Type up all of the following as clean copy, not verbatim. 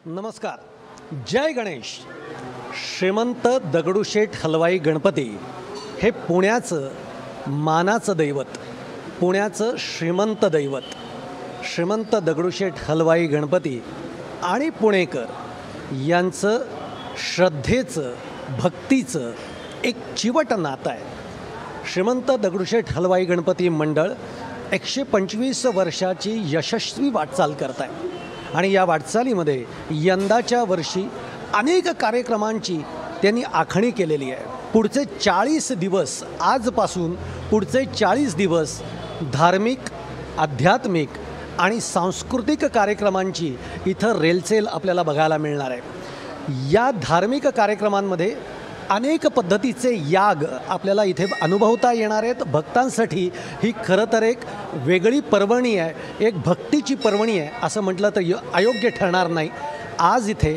नमस्कार. जय गणेश. श्रीमंत दगडूशेठ हलवाई गणपती हे पुण्याचं मानाचं दैवत, पुण्याचं श्रीमंत दैवत. श्रीमंत दगडूशेठ हलवाई गणपती आणि पुणेकर यांचं श्रद्धेचं, भक्तीचं एक चिवट नातं आहे. श्रीमंत दगडूशेठ हलवाई गणपती मंडळ 125 वर्षाची यशस्वी वाटचाल करत आहे आणि या वाटचालीमध्ये यंदाच्या वर्षी अनेक कार्यक्रमांची त्यांनी आखणी केलेली आहे. पुढचे 40 दिवस, आजपासून पुढचे 40 दिवस धार्मिक, आध्यात्मिक आणि सांस्कृतिक कार्यक्रमांची इथं रेलचेल आपल्याला बघायला मिळणार आहे. या धार्मिक कार्यक्रमांमध्ये अनेक पद्धतीचे याग आपल्याला इथे अनुभवता येणार आहेत. भक्तांसाठी ही खरं तर एक वेगळी पर्वणी आहे, एक भक्तीची पर्वणी आहे असं म्हटलं तर अयोग्य ठरणार नाही. आज इथे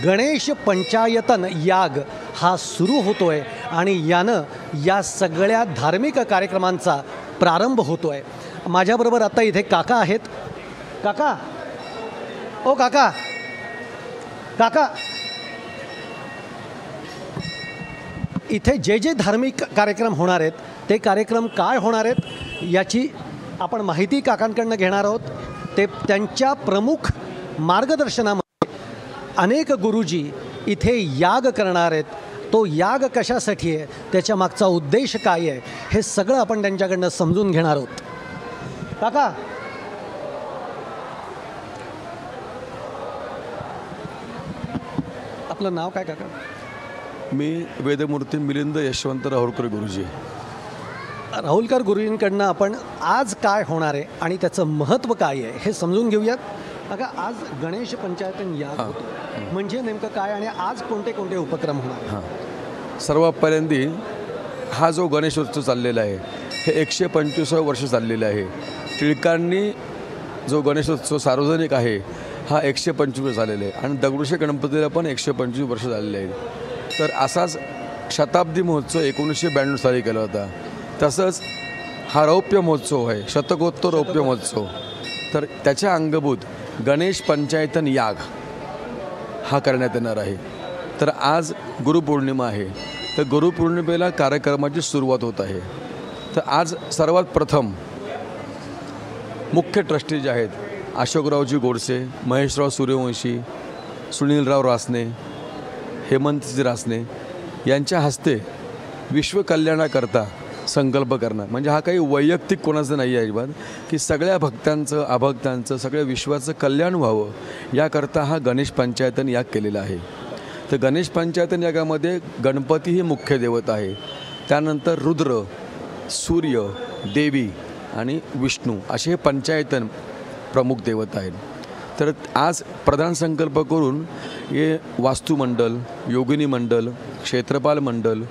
गणेश पंचायतन याग हा सुरू होतो आहे आणि यानं या सगळ्या धार्मिक कार्यक्रमांचा प्रारंभ होतो आहे. माझ्याबरोबर आता इथे काका आहेत. काका, ओ काका, काका, इथे जे जे धार्मिक कार्यक्रम होणार आहेत ते कार्यक्रम काय होणार आहेत याची आपण माहिती काकांकडनं घेणार आहोत. ते त्यांच्या प्रमुख मार्गदर्शनामध्ये अनेक गुरुजी इथे याग करणार आहेत. तो याग कशासाठी आहे, त्याच्या मागचा उद्देश काय आहे, हे सगळं आपण त्यांच्याकडनं समजून घेणार आहोत. काका, आपलं नाव काय काका? मी वेदमूर्ती मिलिंद यशवंत राहुलकर गुरुजी. राहुलकर गुरुजींकडनं आपण आज काय होणार आहे आणि त्याचं महत्त्व काय आहे हे समजून घेऊयात. बघा, आज गणेश पंचायतन याग होतो, म्हणजे नेमकं काय आणि आज कोणते कोणते उपक्रम होणार? सर्वात पहिल्यांदी हा जो गणेशोत्सव चाललेला आहे हे 125 वर्ष चाललेलं आहे. टिळकांनी जो गणेशोत्सव सार्वजनिक आहे हा 125 झालेला आहे आणि दगडूशेठ गणपतीला पण 125 वर्ष झालेले आहेत. तर असाच शताब्दी महोत्सव 1992 साली केला होता. तसंच हा रौप्य महोत्सव आहे, शतकोत्तर रौप्य महोत्सव. तर त्याच्या अंगभूत गणेश पंचायतन याग हा करण्यात येणार आहे. तर आज गुरुपौर्णिमा आहे, तर गुरुपौर्णिमेला कार्यक्रमाची सुरुवात होत आहे. तर आज सर्वात प्रथम मुख्य ट्रस्टी जे आहेत अशोकरावजी गोडसे, महेशराव सूर्यवंशी, सुनीलराव रासने, हेमंतजी रासने यांच्या हस्ते विश्वकल्याणाकरता संकल्प करणं, म्हणजे हा काही वैयक्तिक कोणाचं नाही आहे अजिबात, की सगळ्या भक्तांचं, अभक्तांचं, सगळ्या विश्वाचं कल्याण व्हावं याकरता हा गणेश पंचायतन याग केलेला आहे. तर गणेश पंचायतन यागामध्ये गणपती ही मुख्य देवता आहे. त्यानंतर रुद्र, सूर्य, देवी आणि विष्णू असे हे पंचायतन प्रमुख देवता आहेत. तर आज प्रधान संकल्प करून हे वास्तुमंडल, योगिनी मंडल, क्षेत्रपाल मंडल,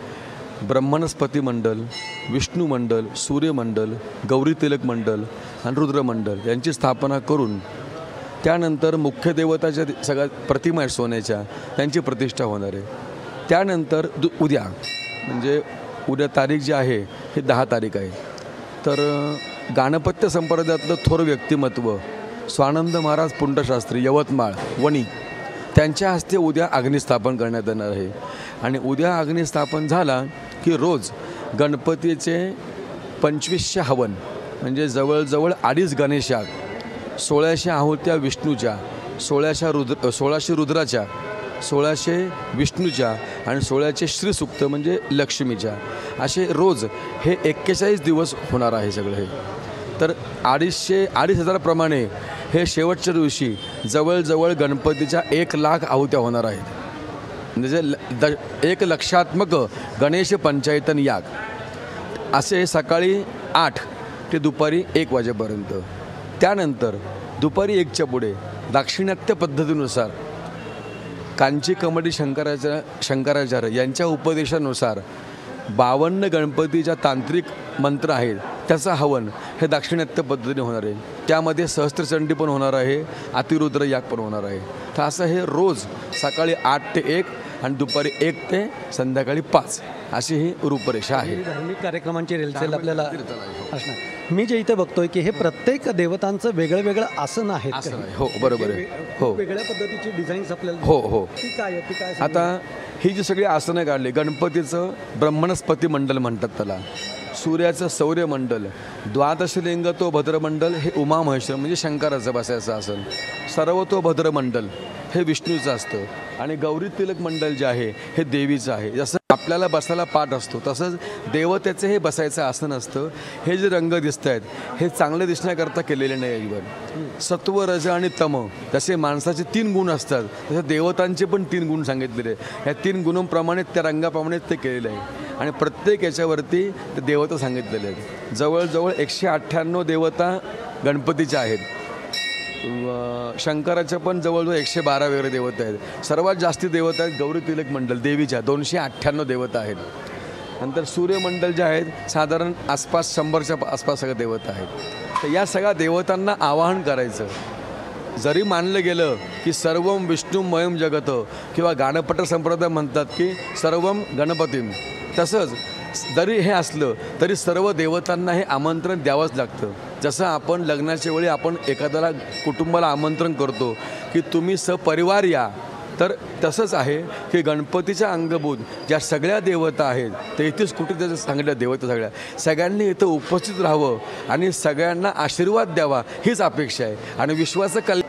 ब्रह्मणस्पती मंडल, विष्णू मंडल, सूर्यमंडल, गौरी तिलक मंडल आणि रुद्रमंडल यांची स्थापना करून त्यानंतर मुख्य देवताच्या सगळ्या प्रतिमा आहेत सोन्याच्या, त्यांची प्रतिष्ठा होणार आहे. त्यानंतर उद्या, म्हणजे उद्या तारीख जी आहे हे 10 तारीख आहे. तर गाणपत्य संप्रदायातलं थोर व्यक्तिमत्व स्वानंद महाराज पुंडशास्त्री, यवतमाळ, वणी, त्यांच्या हस्ते उद्या अग्निस्थापन करण्यात येणार आहे. आणि उद्या अग्निस्थापन झाला की रोज गणपतीचे 2500 हवन, म्हणजे जवळजवळ 2.5 गणेश याग, 1600 आहुत्या विष्णूच्या, 1600 रुद्राच्या, 1600 विष्णूच्या आणि 1600 श्रीसूक्त म्हणजे लक्ष्मीच्या, असे रोज हे 41 दिवस होणार आहे सगळं हे. तर 2,500 प्रमाणे हे शेवटच्या दिवशी जवळजवळ गणपतीच्या 1,00,000 आहुत्या होणार आहेत. म्हणजे एक लक्षात्मक गणेश पंचायतन याग असे सकाळी 8 ते दुपारी 1 वाजेपर्यंत. त्यानंतर दुपारी 1च्या पुढे दाक्षिणात्य पद्धतीनुसार कांची कमडी शंकराचार्य यांच्या उपदेशानुसार 52 गणपतीच्या तांत्रिक मंत्र आहेत त्याचं हवन हे दाक्षिणात्य पद्धतीने होणार आहे. त्यामध्ये सहस्त्रचंडी पण होणार आहे, अतिरुद्र याग पण होणार आहे. तर असं हे रोज सकाळी 8 ते 1 आणि दुपारी 1 ते संध्याकाळी 5 अशी ही रूपरेषा आहे. धार्मिक कार्यक्रमांची रेलचेल आपल्याला असणार. मी जे इथे बघतोय की हे प्रत्येक देवतांचं वेगळं वेगळं आसन आहे. आसन आहे. हो, बरोबर आहे. हो. वेगळ्या पद्धतीची डिझाईन्स आपल्याला हो हो ती काय आहे, ती काय आता ही जी सगळी आसनं काढली, गणपतीचं ब्रह्मणस्पती मंडल म्हणतात त्याला, सूर्याचं सौर्यमंडल, द्वादशलिंग तो भद्रमंडल हे उमा महेश्वर म्हणजे शंकराचं बसायचं आसन, सर्व तो भद्रमंडल हे विष्णूचं असतं आणि गौरी तिलक मंडल जे आहे हे देवीचं आहे. जसं आपल्याला बसायला पाठ असतो तसंच देवतेचं हे बसायचं आसन असतं. हे जे रंग दिसत आहेत हे चांगले दिसण्याकरता केलेले नाही अजिबात. सत्व, रज आणि तम जसे माणसाचे 3 गुण असतात तसे देवतांचे पण 3 गुण सांगितलेले. ह्या 3 गुणांप्रमाणे त्या रंगाप्रमाणे ते केलेलं आहे आणि प्रत्येक याच्यावरती ते देवता सांगितलेले आहेत. जवळजवळ 198 देवता गणपतीच्या आहेत. शंकराच्या पण जवळजवळ 112 वगैरे देवता आहेत. सर्वात जास्ती देवता आहेत गौरी तिलक मंडल देवीच्या 298 देवता आहेत. नंतर सूर्यमंडल जे आहेत साधारण आसपास 100च्या आसपास सगळ्या देवता आहेत. तर या सगळ्या देवतांना आवाहन करायचं. जरी मानलं गेलं की सर्वम विष्णुमयम जगत किंवा गाणपट संप्रदाय म्हणतात की सर्वम गणपतीम, तसंच जरी हे असलं तरी सर्व देवतांना हे आमंत्रण द्यावंच लागतं. जसं आपण लग्नाच्या वेळी आपण एखाद्याला कुटुंबाला आमंत्रण करतो की तुम्ही सपरिवार या, तर तसंच आहे की गणपतीच्या अंगभूत ज्या सगळ्या देवता आहेत ते इथेच कुठे त्याचं सांगितल्या देवता सगळ्यांनी इथं उपस्थित राहावं आणि सगळ्यांना आशीर्वाद द्यावा हीच अपेक्षा आहे आणि विश्वाचं कल्याण.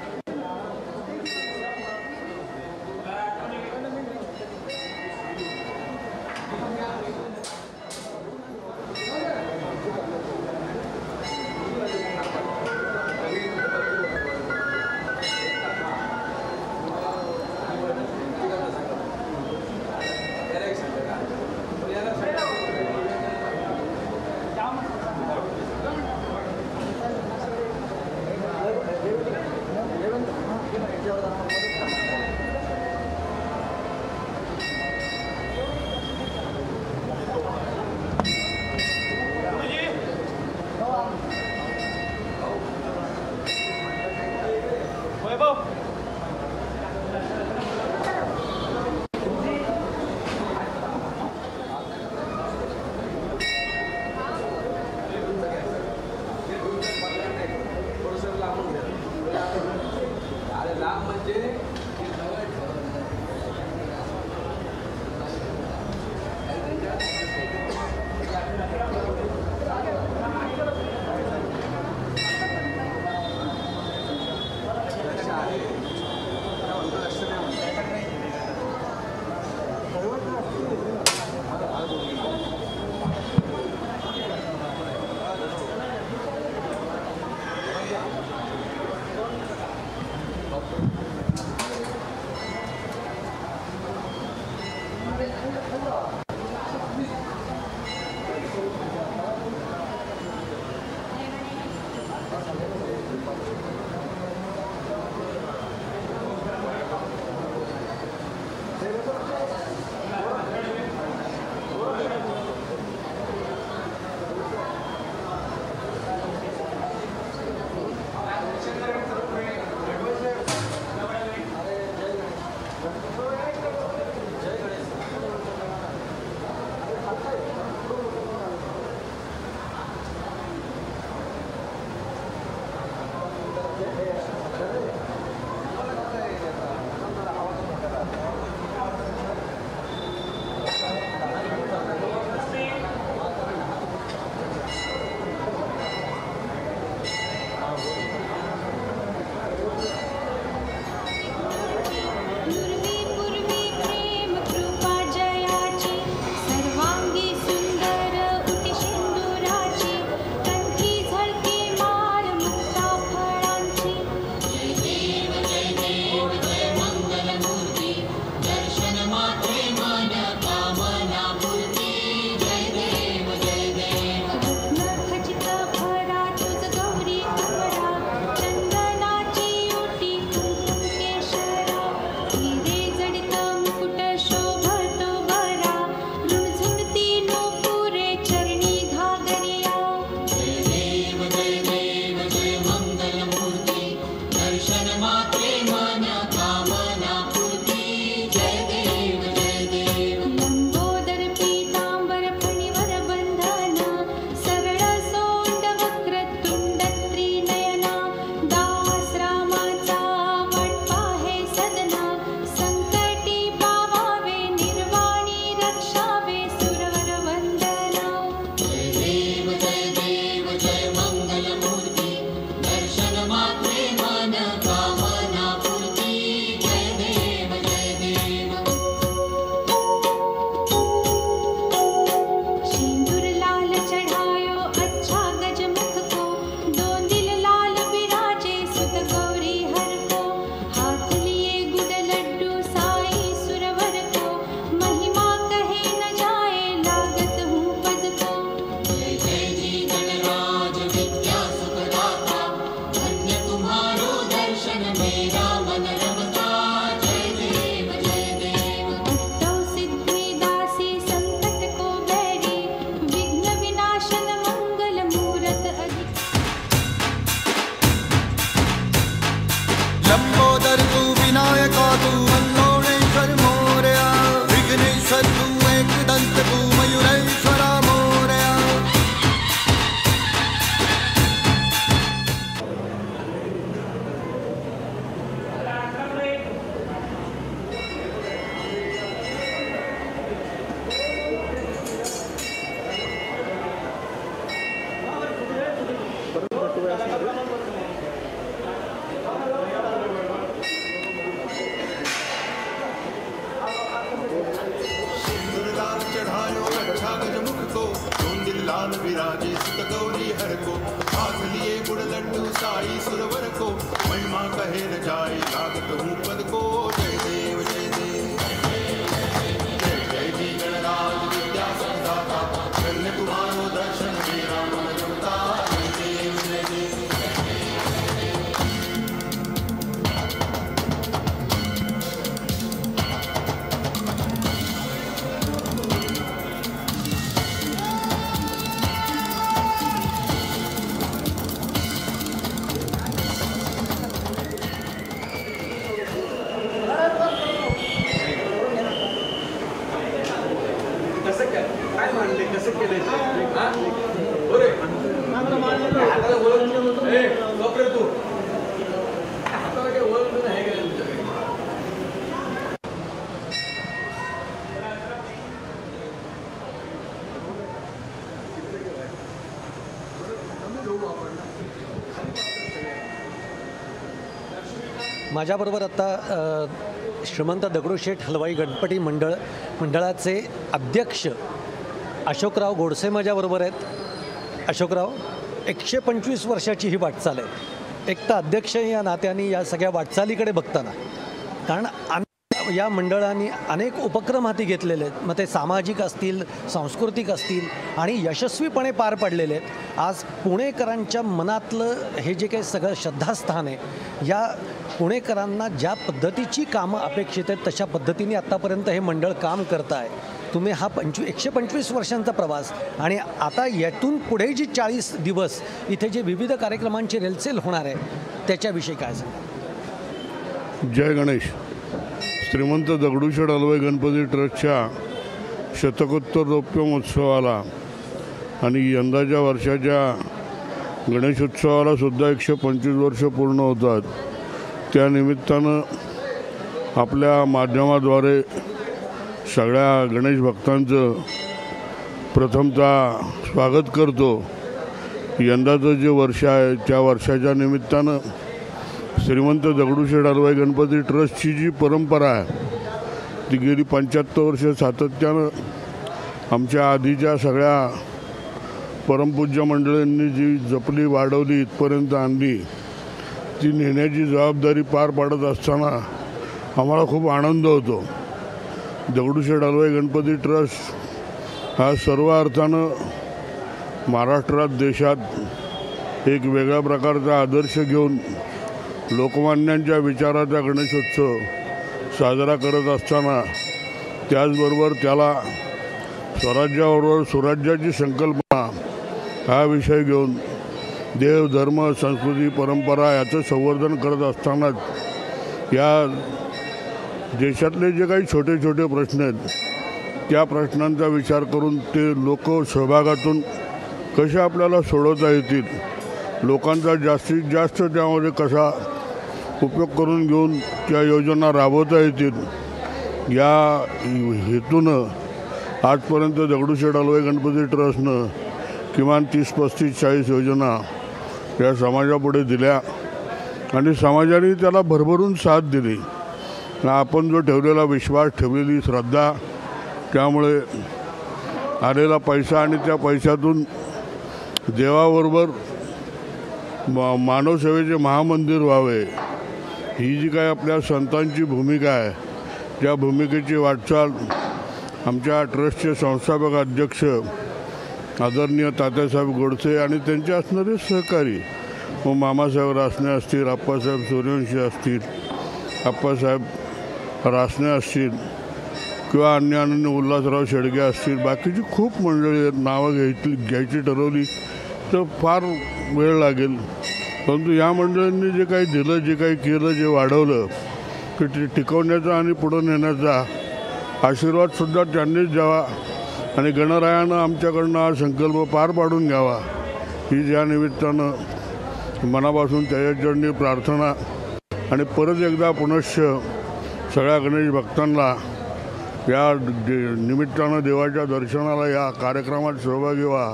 गाई सुरवर को महिमा कहे न जाए लागत हूँ पद को जय देव जय देव जय जय जी गणराज विद्या संदाता धन्य तुम्हारो दर्शन मेरा मन रमता जय देव जय देव माझ्याबरोबर आता श्रीमंत दगडूशेठ हलवाई गणपती मंडळाचे अध्यक्ष अशोकराव गोडसे माझ्याबरोबर आहेत. अशोकराव, 125 वर्षाची ही वाटचाल आहे. एक तर अध्यक्ष या नात्याने या सगळ्या वाटचालीकडे बघताना, कारण या मंडळाने अनेक उपक्रम हाती घेतलेले आहेत, मग ते सामाजिक असतील, सांस्कृतिक असतील आणि यशस्वीपणे पार पडलेले आहेत. आज पुणेकरांच्या मनातलं हे जे काही सगळं श्रद्धास्थान आहे, या पुणेकरांना ज्या पद्धतीची कामं अपेक्षित आहेत तशा पद्धतीने आत्तापर्यंत हे मंडळ काम करत आहे. तुम्ही हा 125 वर्षांचा प्रवास आणि आता यातून पुढे जी 40 दिवस इथे जे विविध कार्यक्रमांची रेलचेल होणार आहे त्याच्याविषयी काय सांगा? जय गणेश. श्रीमंत दगडूशेठ हलवाई गणपती ट्रस्टच्या शतकोत्तर रौप्य महोत्सवाला आणि यंदाच्या वर्षाच्या गणेशोत्सवाला सुद्धा 125 वर्ष पूर्ण होतात. त्यानिमित्तानं आपल्या माध्यमाद्वारे सगळ्या गणेश भक्तांचं प्रथमतः स्वागत करतो. यंदाचं जे वर्ष आहे त्या वर्षाच्या निमित्तानं श्रीमंत दगडूशेठ हलवाई गणपती ट्रस्टची जी परंपरा आहे ती गेली 75 वर्ष सातत्यानं आमच्या आधीच्या सगळ्या परमपूज्य मंडळींनी जी जपली, वाढवली, इथपर्यंत आणली, ती नेण्याची जबाबदारी पार पाडत असताना आम्हाला खूप आनंद होतो. दगडूशेठ हलवाई गणपती ट्रस्ट हा सर्व अर्थानं महाराष्ट्रात, देशात एक वेगळ्या प्रकारचा आदर्श घेऊन लोकमान्यांच्या विचाराचा गणेशोत्सव साजरा करत असताना त्याचबरोबर त्याला स्वराज्याबरोबर सुराज्याची संकल्पना हा विषय घेऊन देव, धर्म, संस्कृती, परंपरा याचं संवर्धन करत असतानाच या देशातले जे काही छोटे छोटे प्रश्न आहेत त्या प्रश्नांचा विचार करून ते लोक सहभागातून कसे आपल्याला सोडवता येतील, लोकांचा जास्तीत जास्त त्यामध्ये कसा उपयोग करून घेऊन त्या योजना राबवता येतील, या हेतूनं आजपर्यंत दगडूशेठ हलवाई गणपती ट्रस्टनं किमान 30, 35, 40 योजना या समाजापुढे दिल्या आणि समाजाने त्याला भरभरून साथ दिली. आपण जो ठेवलेला विश्वास, ठेवलेली श्रद्धा, त्यामुळे आलेला पैसा आणि त्या पैशातून देवाबरोबर मानवसेवेचे महामंदिर व्हावे, ही जी काय आपल्या संतांची भूमिका आहे त्या भूमिकेची वाटचाल आमच्या ट्रस्टचे संस्थापक अध्यक्ष आदरणीय तात्यासाहेब गोडसे आणि त्यांचे असणारे सहकारी व मामासाहेब रासने असतील, आप्पासाहेब सूर्यवंशी असतील, आप्पासाहेब रासने असतील किंवा अन्य उल्हासराव शेडगे असतील, बाकीची खूप मंडळी आहेत. नावं घ्यायची ठरवली तर फार वेळ लागेल, परंतु या मंडळींनी जे काही दिलं, जे काही केलं, जे वाढवलं ते टिकवण्याचा आणि पुढं नेण्याचा आशीर्वादसुद्धा त्यांनीच द्यावा आणि गणरायानं आमच्याकडनं हा संकल्प पार पाडून घ्यावा, ही ज्या निमित्तानं मनापासून त्याच्याचरणी प्रार्थना. आणि परत एकदा पुनश्च सगळ्या गणेश भक्तांना या निमित्तानं देवाच्या दर्शनाला या कार्यक्रमात सहभागी व्हा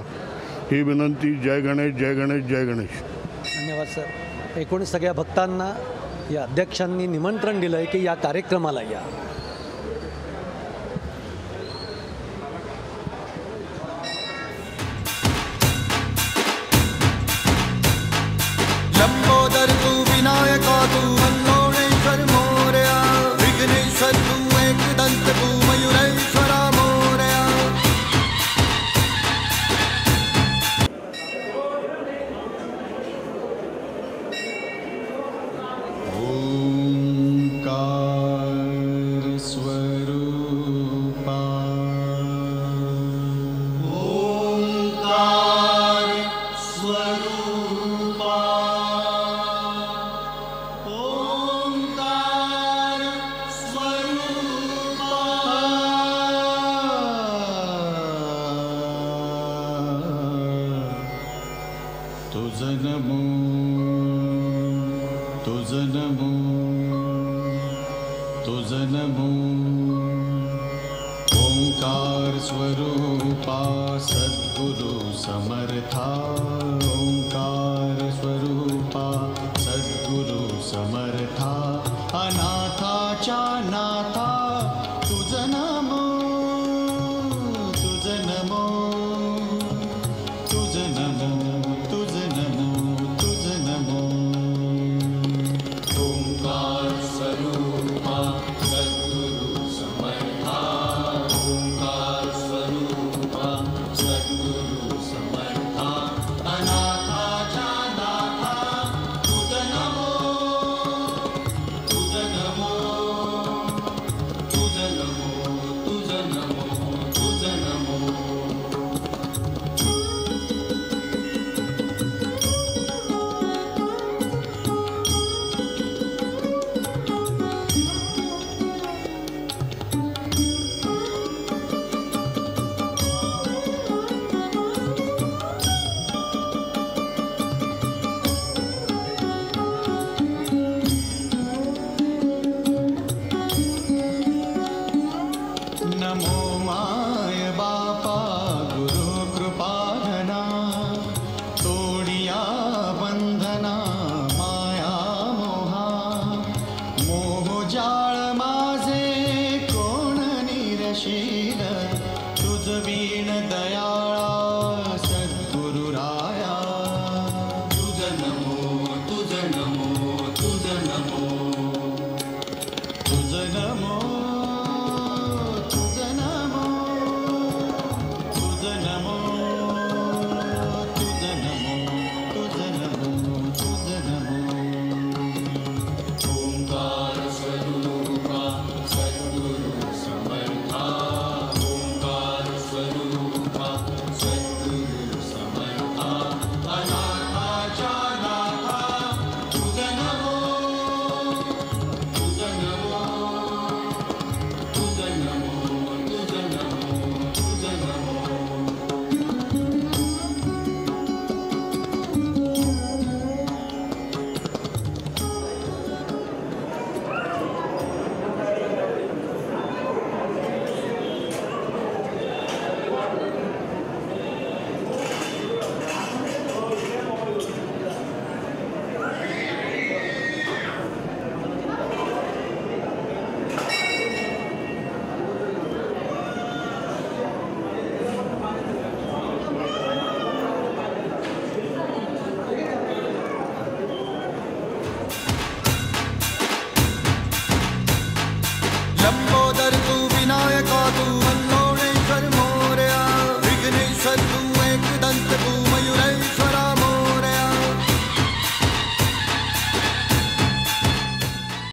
ही विनंती. जय गणेश, जय गणेश, जय गणेश. धन्यवाद सर. एकूण सगळ्या भक्तांना या अध्यक्षांनी निमंत्रण दिलं आहे की या कार्यक्रमाला या. लंबो लंबोदर तू, विनायका तू, मल्लोणेश्वर मोरया, विघ्नेश्वर तू, एकदंत तू, मयुरेश्वरा मोरया. ओंकार स्वरूपा, ओंकार स्वरूपा, ओंकार स्वरूपा. तुझ नमो, तुझ नमो, तुझ नमो. ओंकार स्वरूपा सद्गुरु समर्था, ओंकार स्वरूपा सद्गुरु समर्था. अनाथाच्या